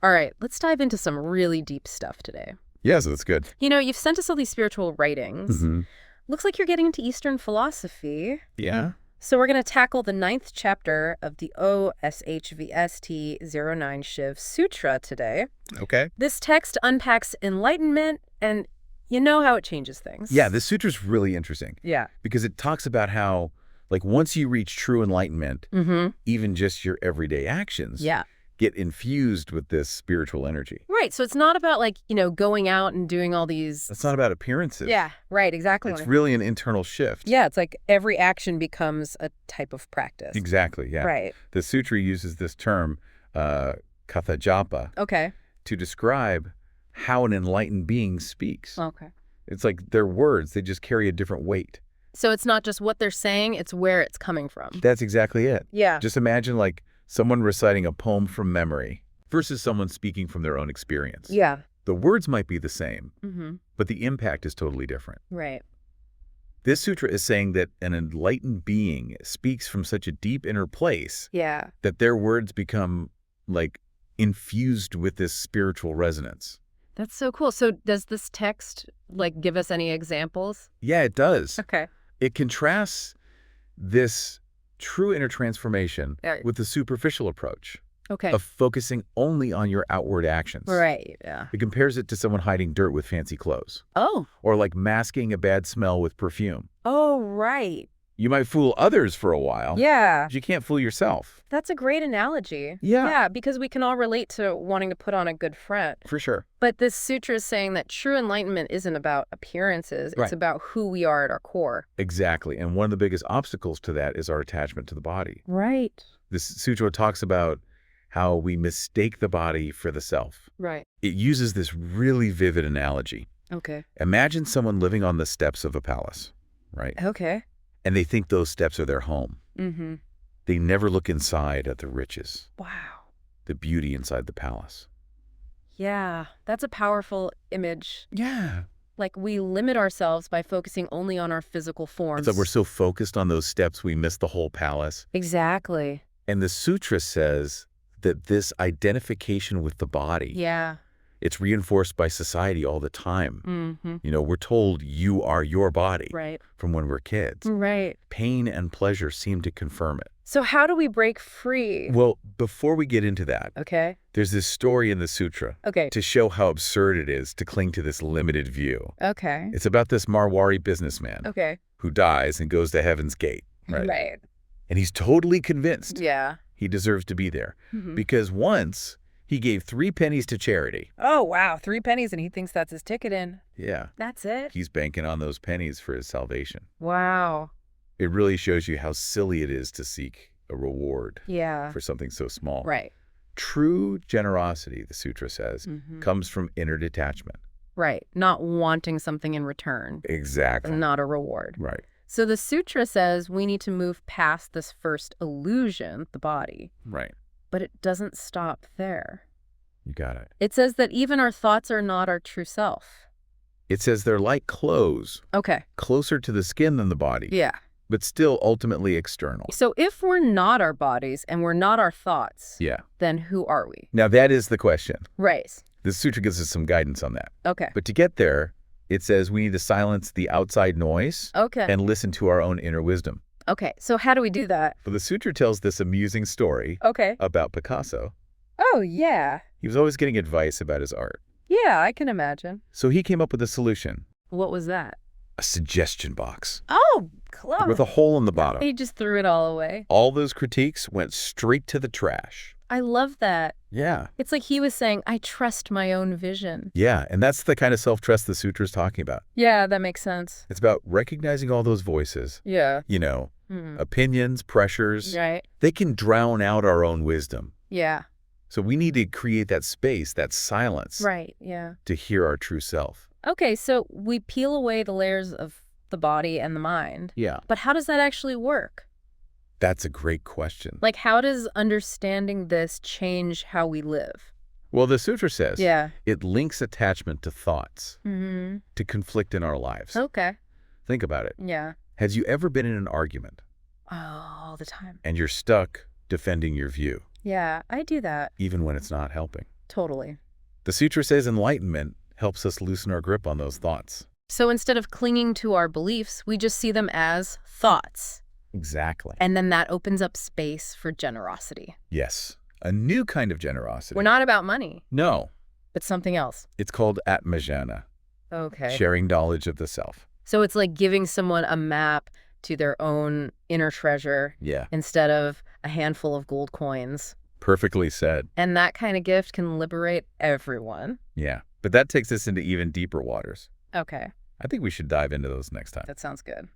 All right, let's dive into some really deep stuff today. Yeah, so that's good. You know, you've sent us all these spiritual writings. Mm-hmm. Looks like you're getting into Eastern philosophy. Yeah? So we're going to tackle the 9th chapter of the OSHVST09 Shiv Sutra today. Okay. This text unpacks enlightenment, and you know how it changes things. Yeah, this sutra's really interesting. Yeah. Because it talks about how, like, once you reach true enlightenment, even just your everyday actions get infused with this spiritual energy. Right, so it's not about, like, you know, going out and doing all these... It's not about appearances. Yeah, right, exactly. It's really an internal shift. Yeah, it's like every action becomes a type of practice. Exactly, yeah. Right. The sutra uses this term, katha japa, to describe how an enlightened being speaks. Okay. It's like their words, they just carry a different weight. So it's not just what they're saying, it's where it's coming from. That's exactly it. Yeah. Just imagine, like, someone reciting a poem from memory versus someone speaking from their own experience. Yeah. The words might be the same, but the impact is totally different. Right. This sutra is saying that an enlightened being speaks from such a deep inner place that their words become, like, infused with this spiritual resonance. That's so cool. So does this text, like, give us any examples? Yeah, it does. Okay. It contrasts this true inner transformation with the superficial approach of focusing only on your outward actions. Right, yeah. It compares it to someone hiding dirt with fancy clothes. Oh. Or like masking a bad smell with perfume. Oh, right. You might fool others for a while. Yeah. But you can't fool yourself. That's a great analogy. Yeah. Yeah, because we can all relate to wanting to put on a good front. For sure. But this sutra is saying that true enlightenment isn't about appearances. It's about who we are at our core. Exactly. And one of the biggest obstacles to that is our attachment to the body. Right. This sutra talks about how we mistake the body for the self. Right. It uses this really vivid analogy. Okay. Imagine someone living on the steps of a palace, right? Okay. And they think those steps are their home. They never look inside at the riches. Wow. The beauty inside the palace. Yeah, that's a powerful image. Yeah. Like, we limit ourselves by focusing only on our physical forms. It's like we're so focused on those steps, we miss the whole palace. Exactly. And the sutra says that this identification with the body, it's reinforced by society all the time. You know, we're told you are your body from when we're kids. Right. Pain and pleasure seem to confirm it. So how do we break free? Well, before we get into that, there's this story in the sutra to show how absurd it is to cling to this limited view. It's about this Marwari businessman who dies and goes to Heaven's Gate. Right. And he's totally convinced he deserves to be there because once he gave 3 pennies to charity. Oh, wow. 3 pennies and he thinks that's his ticket in. Yeah. That's it? He's banking on those pennies for his salvation. Wow. It really shows you how silly it is to seek a reward for something so small. Right. True generosity, the sutra says, comes from inner detachment. Right. Not wanting something in return. Exactly. Not a reward. Right. So the sutra says we need to move past this first illusion, the body. Right. But it doesn't stop there. You got it. It says that even our thoughts are not our true self. It says they're like clothes. Closer to the skin than the body. Yeah. But still ultimately external. So if we're not our bodies and we're not our thoughts, then who are we? Now that is the question. Right. This sutra gives us some guidance on that. But to get there, it says we need to silence the outside noise and listen to our own inner wisdom. So how do we do that? Well, the sutra tells this amusing story about Picasso. Oh, yeah. He was always getting advice about his art. Yeah, I can imagine. So he came up with a solution. What was that? A suggestion box. Oh, clever. With a hole in the bottom. He just threw it all away. All those critiques went straight to the trash. I love that. Yeah. It's like he was saying, I trust my own vision. Yeah, and that's the kind of self-trust the sutra is talking about. Yeah, that makes sense. It's about recognizing all those voices. Yeah. You know, opinions, pressures. Right. They can drown out our own wisdom. Yeah. So we need to create that space, that silence. Right, yeah. To hear our true self. Okay, so we peel away the layers of the body and the mind. Yeah. But how does that actually work? That's a great question. Like, how does understanding this change how we live? Well, the sutra says it links attachment to thoughts, to conflict in our lives. Think about it. Yeah. Has you ever been in an argument? Oh, all the time. And you're stuck defending your view. Yeah, I do that. Even when it's not helping. Totally. The sutra says enlightenment helps us loosen our grip on those thoughts. So instead of clinging to our beliefs, we just see them as thoughts. Exactly. And then that opens up space for generosity. Yes. A new kind of generosity. We're not about money. No. But something else. It's called atmajnana. Okay. Sharing knowledge of the self. So it's like giving someone a map to their own inner treasure. Yeah. Instead of a handful of gold coins. Perfectly said. And that kind of gift can liberate everyone. Yeah. But that takes us into even deeper waters. Okay. I think we should dive into those next time. That sounds good.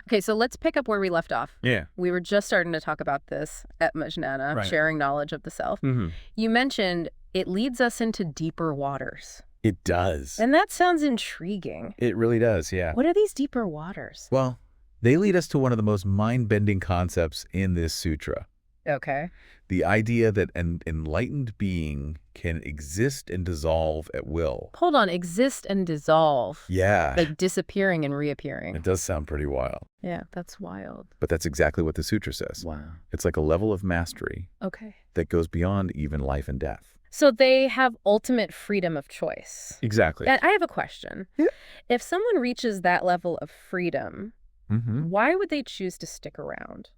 Okay, so let's pick up where we left off. Yeah. We were just starting to talk about this atmajnana, right. Sharing knowledge of the self. Mm-hmm. You mentioned it leads us into deeper waters. It does. And that sounds intriguing. It really does, yeah. What are these deeper waters? Well, they lead us to one of the most mind-bending concepts in this sutra. Okay. The idea that an enlightened being can exist and dissolve at will. Hold on, exist and dissolve. Yeah. Like disappearing and reappearing. It does sound pretty wild. Yeah, that's wild. But that's exactly what the sutra says. Wow. It's like a level of mastery that goes beyond even life and death. So they have ultimate freedom of choice. Exactly. And I have a question. Yeah. If someone reaches that level of freedom, why would they choose to stick around?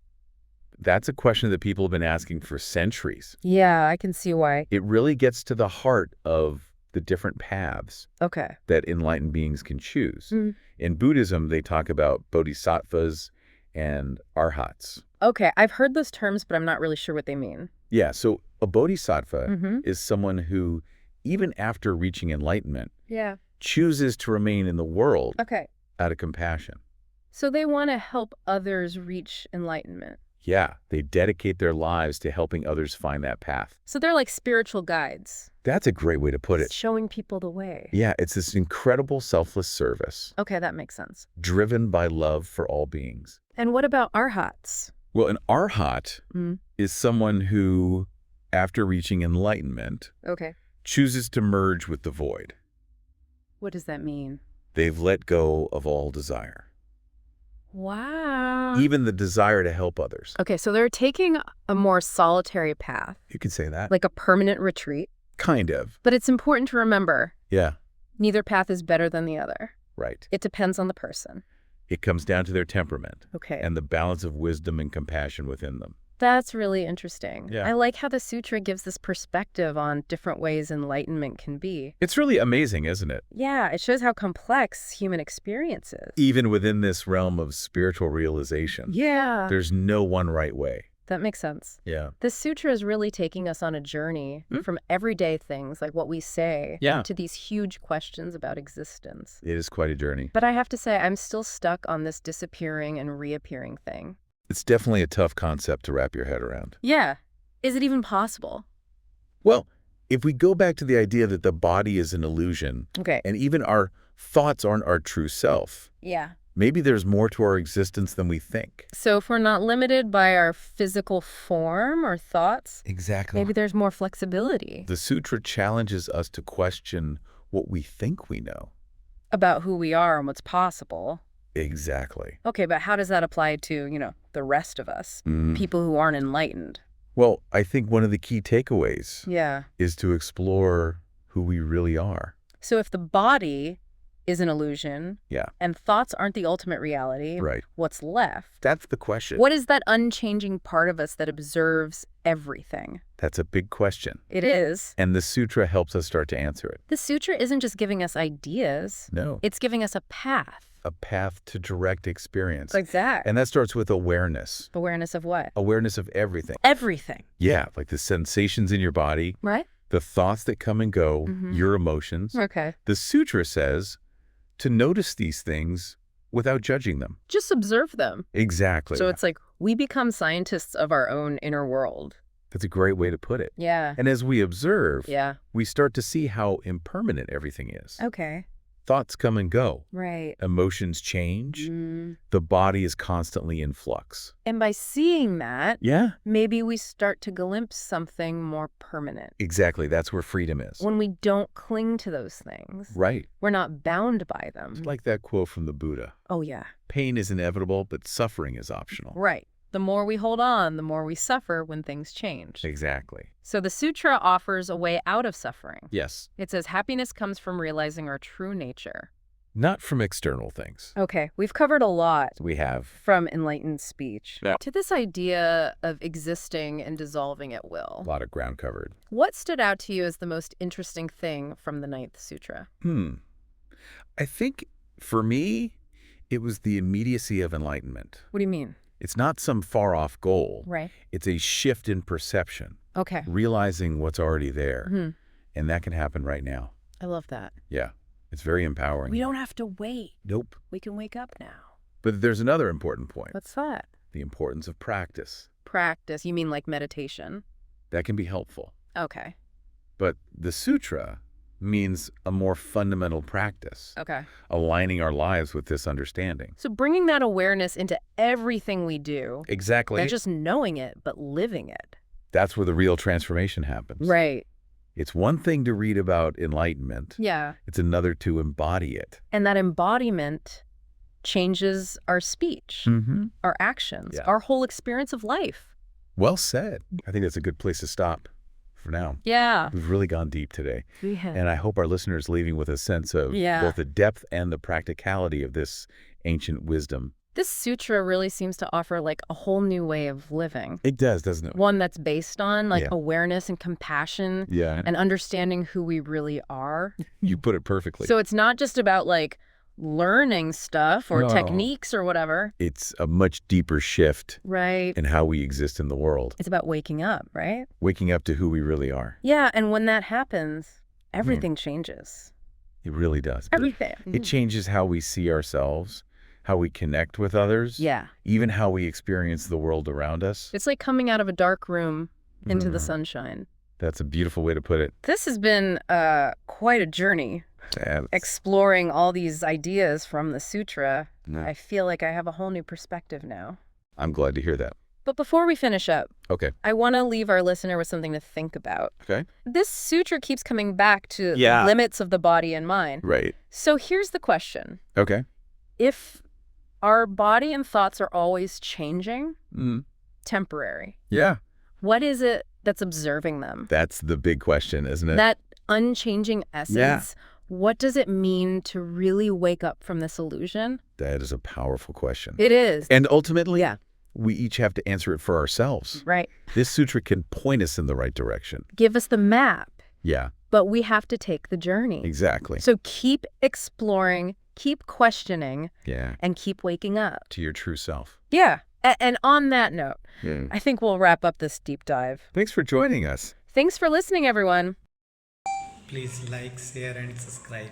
That's a question that people have been asking for centuries. Yeah, I can see why. It really gets to the heart of the different paths that enlightened beings can choose. In Buddhism, they talk about bodhisattvas and arhats. Okay, I've heard those terms, but I'm not really sure what they mean. Yeah, so a bodhisattva is someone who, even after reaching enlightenment, chooses to remain in the world out of compassion. So they want to help others reach enlightenment. Yeah, they dedicate their lives to helping others find that path. So they're like spiritual guides. That's a great way to put it. Showing people the way. Yeah, it's this incredible selfless service. Okay, that makes sense. Driven by love for all beings. And what about arhats? Well, an arhat is someone who, after reaching enlightenment, chooses to merge with the void. What does that mean? They've let go of all desire. Wow. Even the desire to help others. Okay, so they're taking a more solitary path. You could say that. Like a permanent retreat. Kind of. But it's important to remember. Yeah. Neither path is better than the other. Right. It depends on the person. It comes down to their temperament. Okay. And the balance of wisdom and compassion within them. That's really interesting. Yeah. I like how the sutra gives this perspective on different ways enlightenment can be. It's really amazing, isn't it? Yeah, it shows how complex human experience is. Even within this realm of spiritual realization. Yeah. There's no one right way. That makes sense. Yeah. The sutra is really taking us on a journey from everyday things like what we say to these huge questions about existence. It is quite a journey. But I have to say, I'm still stuck on this disappearing and reappearing thing. It's definitely a tough concept to wrap your head around. Yeah. Is it even possible? Well, if we go back to the idea that the body is an illusion, and even our thoughts aren't our true self, maybe there's more to our existence than we think. So if we're not limited by our physical form or thoughts, maybe there's more flexibility. The sutra challenges us to question what we think we know. About who we are and what's possible. Exactly. Okay, but how does that apply to, the rest of us, people who aren't enlightened? Well, I think one of the key takeaways is to explore who we really are. So if the body is an illusion and thoughts aren't the ultimate reality, what's left? That's the question. What is that unchanging part of us that observes everything? That's a big question. It is. And the sutra helps us start to answer it. The sutra isn't just giving us ideas. No. It's giving us a path. A path to direct experience. Exactly. And that starts with awareness. Awareness of what? Awareness of everything. Everything. Yeah, like the sensations in your body. Right. The thoughts that come and go, your emotions. Okay. The sutra says to notice these things without judging them. Just observe them. Exactly. So it's like we become scientists of our own inner world. That's a great way to put it. Yeah. And as we observe, we start to see how impermanent everything is. Okay. Thoughts come and go. Right. Emotions change. The body is constantly in flux. And by seeing that, maybe we start to glimpse something more permanent. Exactly. That's where freedom is. When we don't cling to those things. Right. We're not bound by them. It's like that quote from the Buddha. Oh, yeah. Pain is inevitable, but suffering is optional. Right. The more we hold on, the more we suffer when things change. Exactly. So the sutra offers a way out of suffering. Yes. It says happiness comes from realizing our true nature. Not from external things. Okay, we've covered a lot. We have. From enlightened speech Yeah. to this idea of existing and dissolving at will. A lot of ground covered. What stood out to you as the most interesting thing from the Ninth Sutra? I think, for me, it was the immediacy of enlightenment. What do you mean? It's not some far-off goal. Right. It's a shift in perception. Okay. Realizing what's already there. And that can happen right now. I love that. Yeah. It's very empowering. We don't have to wait. Nope. We can wake up now. But there's another important point. What's that? The importance of practice. Practice? You mean like meditation? That can be helpful. Okay. But the sutra means a more fundamental practice. Okay. Aligning our lives with this understanding. So bringing that awareness into everything we do. Exactly. Not just knowing it, but living it. That's where the real transformation happens. Right. It's one thing to read about enlightenment. Yeah. It's another to embody it. And that embodiment changes our speech, our actions, our whole experience of life. Well said. I think that's a good place to stop for now. Yeah. We've really gone deep today. We have. And I hope our listeners leaving with a sense of both the depth and the practicality of this ancient wisdom. This sutra really seems to offer like a whole new way of living. It does, doesn't it? One that's based on like awareness and compassion and understanding who we really are. You put it perfectly. So it's not just about like learning stuff or techniques or whatever. It's a much deeper shift in how we exist in the world. It's about waking up, right? Waking up to who we really are. Yeah, and when that happens, everything changes. It really does. Everything. It changes how we see ourselves, how we connect with others, even how we experience the world around us. It's like coming out of a dark room into the sunshine. That's a beautiful way to put it. This has been quite a journey, exploring all these ideas from the sutra. I feel like I have a whole new perspective now. I'm glad to hear that. But before we finish up, I want to leave our listener with something to think about. This sutra keeps coming back to the limits of the body and mind. Right. So here's the question. If our body and thoughts are always changing, temporary. What is it that's observing them? That's the big question, isn't it? That unchanging essence. What does it mean to really wake up from this illusion? That is a powerful question. It is. And ultimately, we each have to answer it for ourselves. Right. This sutra can point us in the right direction. Give us the map. Yeah. But we have to take the journey. Exactly. So keep exploring, keep questioning, and keep waking up. To your true self. Yeah. And on that note, I think we'll wrap up this deep dive. Thanks for joining us. Thanks for listening, everyone. Please like, share, and subscribe.